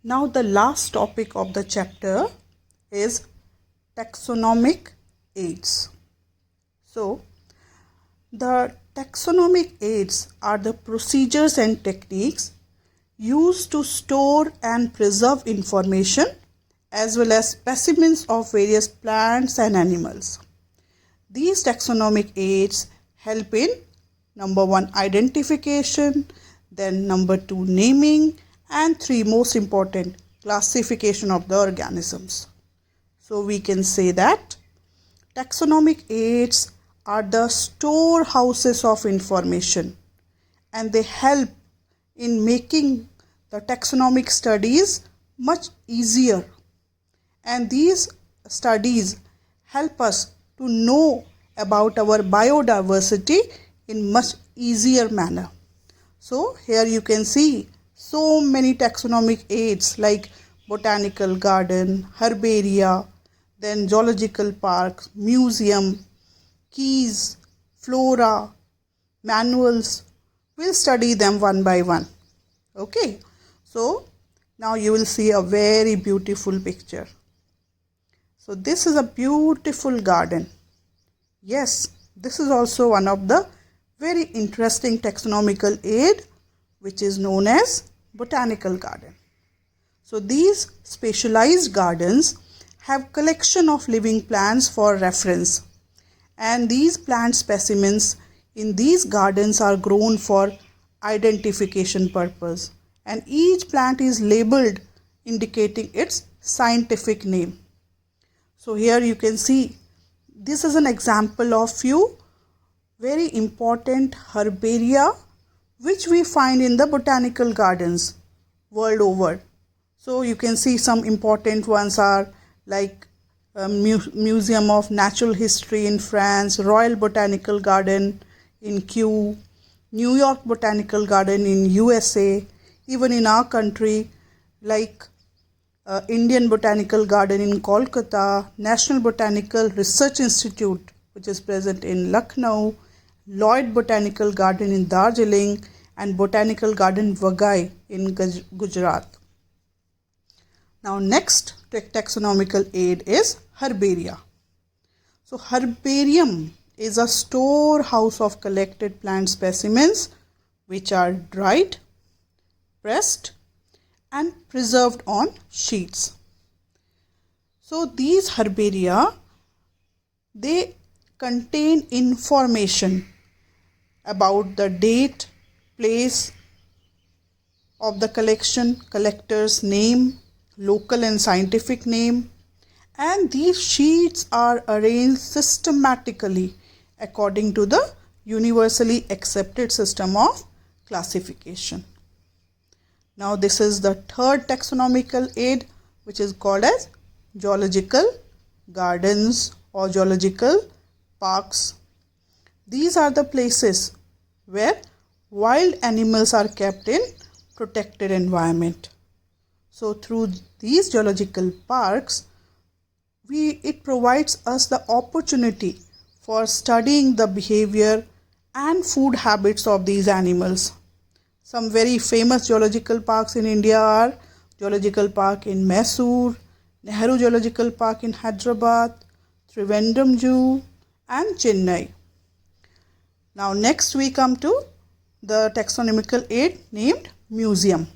Now the last topic of the chapter is taxonomic aids. So the taxonomic aids are the procedures and techniques used to store and preserve information as well as specimens of various plants and animals. These taxonomic aids help in number 1 identification, then number 2 naming, and 3 most important classification of the organisms. So we can say that taxonomic aids are the storehouses of information and they help in making the taxonomic studies much easier, and these studies help us to know about our biodiversity in much easier manner. So here you can see so many taxonomic aids like botanical garden, herbaria, then zoological parks, museum, keys, flora, manuals. We'll study them one by one. Okay, so now you will see a very beautiful picture. So this is a beautiful garden. Yes, this is also one of the very interesting taxonomical aid which is known as botanical garden. So these specialized gardens have collection of living plants for reference, and these plant specimens in these gardens are grown for identification purpose, and each plant is labeled indicating its scientific name. So here you can see this is an example of few very important herbaria which we find in the botanical gardens world over. So you can see some important ones are like Museum of Natural History in France, Royal Botanical Garden in Kew, New York Botanical Garden in USA, even in our country like Indian Botanical Garden in Kolkata, National Botanical Research Institute which is present in Lucknow, Lloyd Botanical Garden in Darjeeling, and Botanical Garden Vagai in Gujarat. Now next taxonomical aid is herbaria. So herbarium is a storehouse of collected plant specimens which are dried, pressed, and preserved on sheets. So these herbaria, they contain information about the date, place of the collection, collector's name, local and scientific name, and these sheets are arranged systematically according to the universally accepted system of classification. Now this is the third taxonomical aid which is called as zoological gardens or zoological parks. These are the places where wild animals are kept in protected environment. So through these zoological parks, it provides us the opportunity for studying the behavior and food habits of these animals. Some very famous zoological parks in India are Zoological Park in Mysore, Nehru Zoological Park in Hyderabad, Trivandrum Zoo, and Chennai. Now next we come to the taxonomical aid named museum.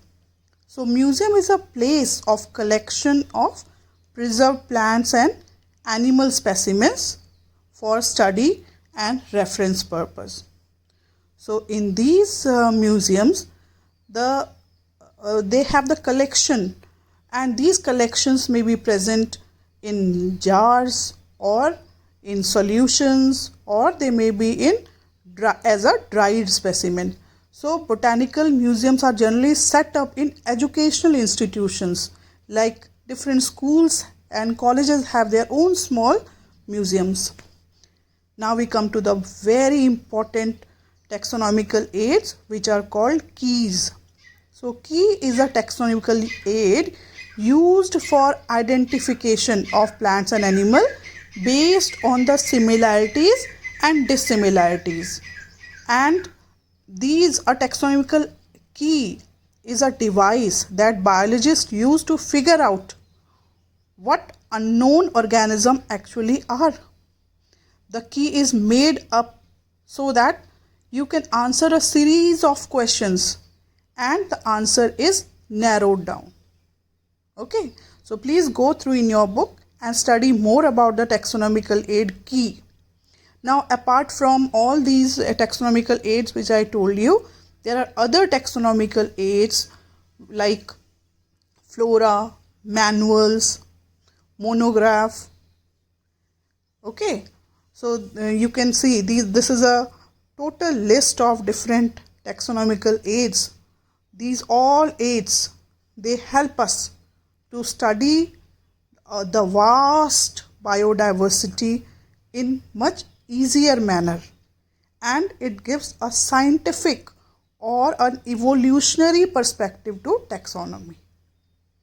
So museum is a place of collection of preserved plants and animal specimens for study and reference purpose. So in these museums, they have the collection, and these collections may be present in jars or in solutions, or they may be in as a dried specimen. So botanical museums are generally set up in educational institutions, like different schools and colleges have their own small museums. Now we come to the very important taxonomical aids which are called keys. So key is a taxonomical aid used for identification of plants and animals based on the similarities and dissimilarities, and these are taxonomical key is a device that biologists use to figure out what unknown organisms actually are. The key is made up so that you can answer a series of questions and the answer is narrowed down. Okay, so please go through in your book and study more about the taxonomical aid key. Now, apart from all these taxonomical aids which I told you, there are other taxonomical aids like flora, manuals, monograph. Okay, so you can see this is a total list of different taxonomical aids. These all aids, they help us to study the vast biodiversity in much easier manner, and it gives a scientific or an evolutionary perspective to taxonomy.